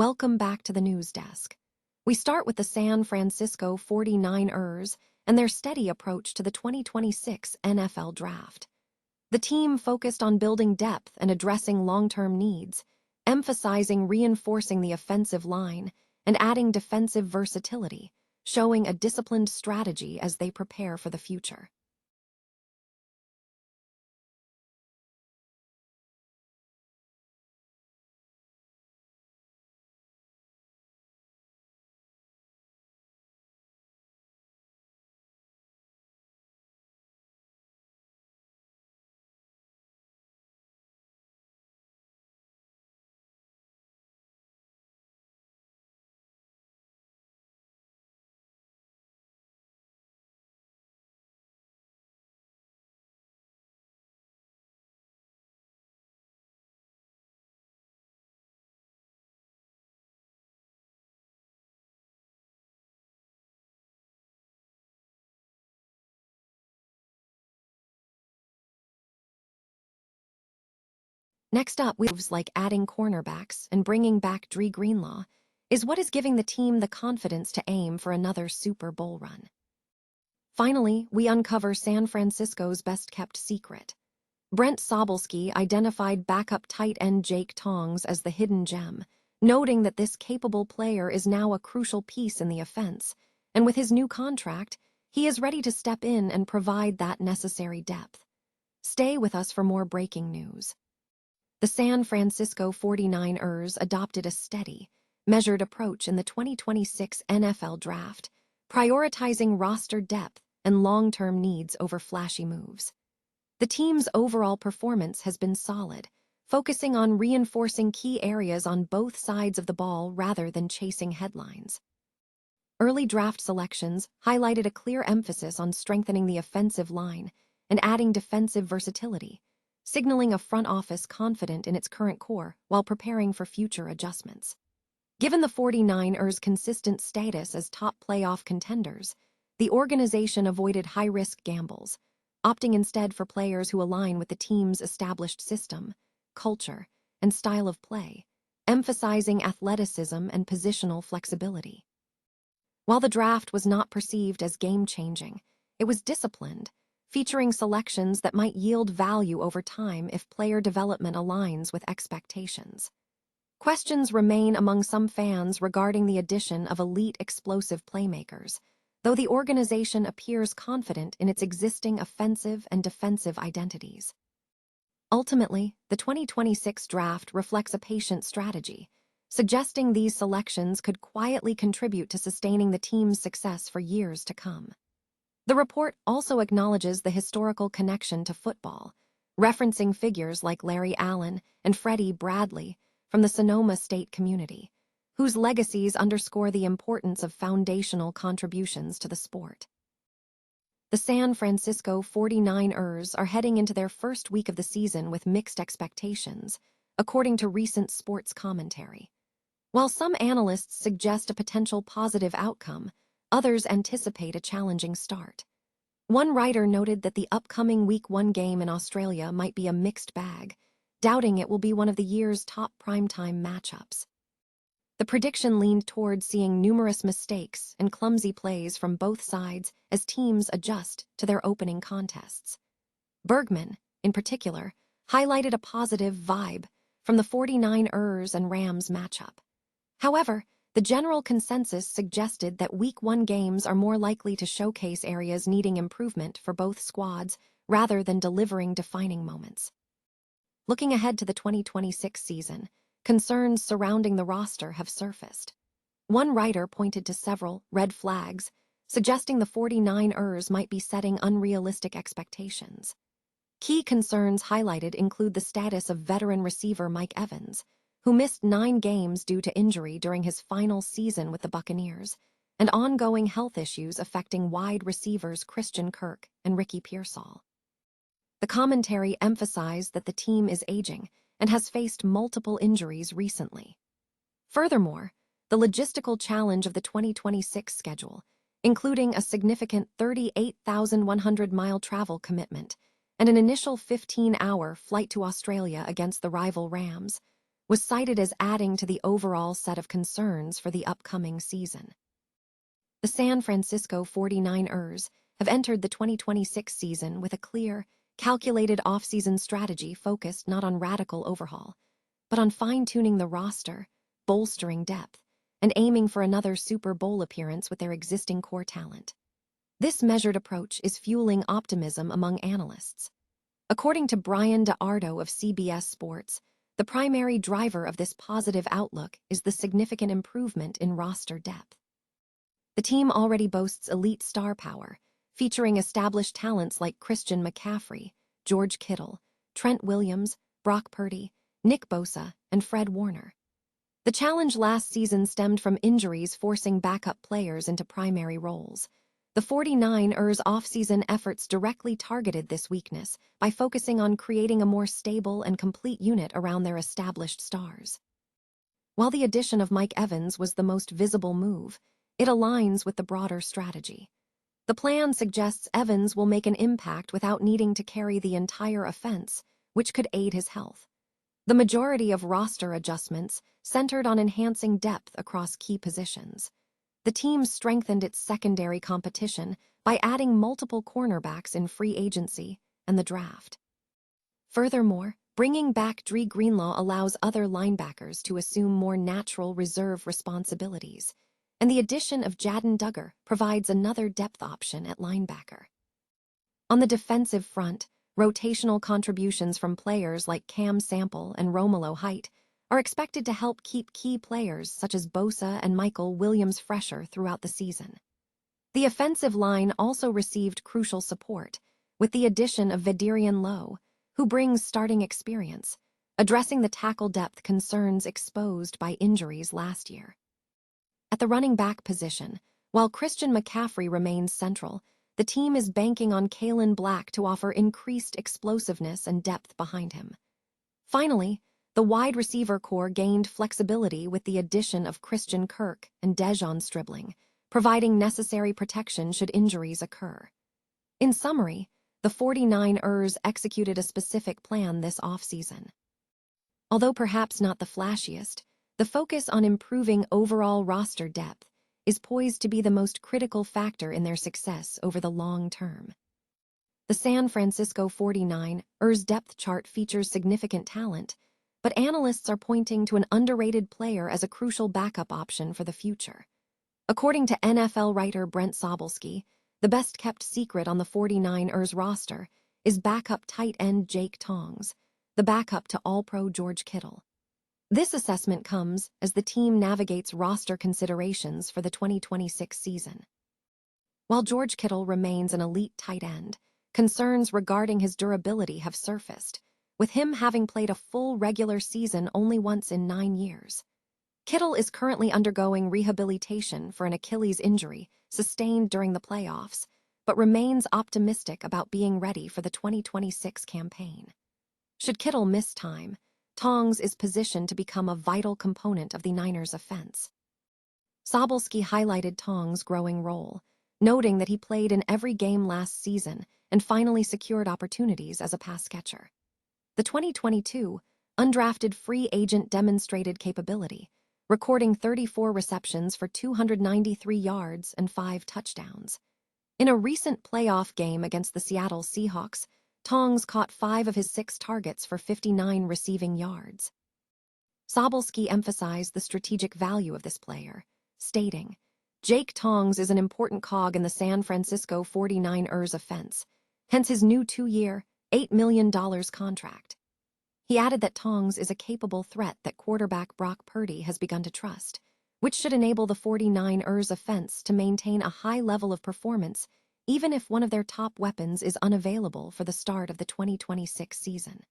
Welcome back to the news desk. We start with the San Francisco 49ers and their steady approach to the 2026 NFL Draft. The team focused on building depth and addressing long-term needs, emphasizing reinforcing the offensive line and adding defensive versatility, showing a disciplined strategy as they prepare for the future. Next up, moves like adding cornerbacks and bringing back Dre Greenlaw is what is giving the team the confidence to aim for another Super Bowl run. Finally, we uncover San Francisco's best-kept secret. Brent Sobolski identified backup tight end Jake Tongs as the hidden gem, noting that this capable player is now a crucial piece in the offense, and with his new contract, he is ready to step in and provide that necessary depth. Stay with us for more breaking news. The San Francisco 49ers adopted a steady, measured approach in the 2026 NFL Draft, prioritizing roster depth and long-term needs over flashy moves. The team's overall performance has been solid, focusing on reinforcing key areas on both sides of the ball rather than chasing headlines. Early draft selections highlighted a clear emphasis on strengthening the offensive line and adding defensive versatility, signaling a front office confident in its current core while preparing for future adjustments. Given the 49ers' consistent status as top playoff contenders, the organization avoided high-risk gambles, opting instead for players who align with the team's established system, culture, and style of play, emphasizing athleticism and positional flexibility. While the draft was not perceived as game-changing, it was disciplined, featuring selections that might yield value over time if player development aligns with expectations. Questions remain among some fans regarding the addition of elite explosive playmakers, though the organization appears confident in its existing offensive and defensive identities. Ultimately, the 2026 draft reflects a patient strategy, suggesting these selections could quietly contribute to sustaining the team's success for years to come. The report also acknowledges the historical connection to football, referencing figures like Larry Allen and Freddie Bradley from the Sonoma State community, whose legacies underscore the importance of foundational contributions to the sport. The San Francisco 49ers are heading into their first week of the season with mixed expectations, according to recent sports commentary. While some analysts suggest a potential positive outcome, others anticipate a challenging start. One writer noted that the upcoming Week 1 game in Australia might be a mixed bag, doubting it will be one of the year's top primetime matchups. The prediction leaned toward seeing numerous mistakes and clumsy plays from both sides as teams adjust to their opening contests. Bergman, in particular, highlighted a positive vibe from the 49ers and Rams matchup. However, the general consensus suggested that Week 1 games are more likely to showcase areas needing improvement for both squads rather than delivering defining moments. Looking ahead to the 2026 season, concerns surrounding the roster have surfaced. One writer pointed to several red flags, suggesting the 49ers might be setting unrealistic expectations. Key concerns highlighted include the status of veteran receiver Mike Evans, who missed 9 games due to injury during his final season with the Buccaneers, and ongoing health issues affecting wide receivers Christian Kirk and Ricky Pearsall. The commentary emphasized that the team is aging and has faced multiple injuries recently. Furthermore, the logistical challenge of the 2026 schedule, including a significant 38,100-mile travel commitment and an initial 15-hour flight to Australia against the rival Rams, was cited as adding to the overall set of concerns for the upcoming season. The San Francisco 49ers have entered the 2026 season with a clear, calculated offseason strategy focused not on radical overhaul, but on fine-tuning the roster, bolstering depth, and aiming for another Super Bowl appearance with their existing core talent. This measured approach is fueling optimism among analysts. According to Brian DeArdo of CBS Sports, the primary driver of this positive outlook is the significant improvement in roster depth. The team already boasts elite star power, featuring established talents like Christian McCaffrey, George Kittle, Trent Williams, Brock Purdy, Nick Bosa, and Fred Warner. The challenge last season stemmed from injuries forcing backup players into primary roles. The 49ers' offseason efforts directly targeted this weakness by focusing on creating a more stable and complete unit around their established stars. While the addition of Mike Evans was the most visible move, it aligns with the broader strategy. The plan suggests Evans will make an impact without needing to carry the entire offense, which could aid his health. The majority of roster adjustments centered on enhancing depth across key positions. The team strengthened its secondary competition by adding multiple cornerbacks in free agency and the draft. Furthermore, bringing back Dre Greenlaw allows other linebackers to assume more natural reserve responsibilities, and the addition of Jadon Duggar provides another depth option at linebacker. On the defensive front, rotational contributions from players like Cam Sample and Romelu Height are expected to help keep key players such as Bosa and Michael Williams fresher throughout the season. The offensive line also received crucial support, with the addition of Vederian Lowe, who brings starting experience, addressing the tackle depth concerns exposed by injuries last year. At the running back position, while Christian McCaffrey remains central, the team is banking on Kalen Black to offer increased explosiveness and depth behind him. Finally, the wide receiver core gained flexibility with the addition of Christian Kirk and Dejon Stribling, providing necessary protection should injuries occur. In summary, the 49ers executed a specific plan this offseason. Although perhaps not the flashiest, the focus on improving overall roster depth is poised to be the most critical factor in their success over the long term. The San Francisco 49ers depth chart features significant talent, but analysts are pointing to an underrated player as a crucial backup option for the future. According to NFL writer Brent Sobelski, the best-kept secret on the 49ers roster is backup tight end Jake Tongs, the backup to All-Pro George Kittle. This assessment comes as the team navigates roster considerations for the 2026 season. While George Kittle remains an elite tight end, concerns regarding his durability have surfaced, with him having played a full regular season only once in 9 years. Kittle is currently undergoing rehabilitation for an Achilles injury sustained during the playoffs, but remains optimistic about being ready for the 2026 campaign. Should Kittle miss time, Tongs is positioned to become a vital component of the Niners' offense. Sobelski highlighted Tongs' growing role, noting that he played in every game last season and finally secured opportunities as a pass catcher. The 2022 undrafted free agent demonstrated capability, recording 34 receptions for 293 yards and 5 touchdowns. In a recent playoff game against the Seattle Seahawks, Tongs caught 5 of his 6 targets for 59 receiving yards. Sobelski emphasized the strategic value of this player, stating, "Jake Tongs is an important cog in the San Francisco 49ers offense, hence his new 2-year, $8 million contract." He added that Tongs is a capable threat that quarterback Brock Purdy has begun to trust, which should enable the 49ers offense to maintain a high level of performance even if one of their top weapons is unavailable for the start of the 2026 season.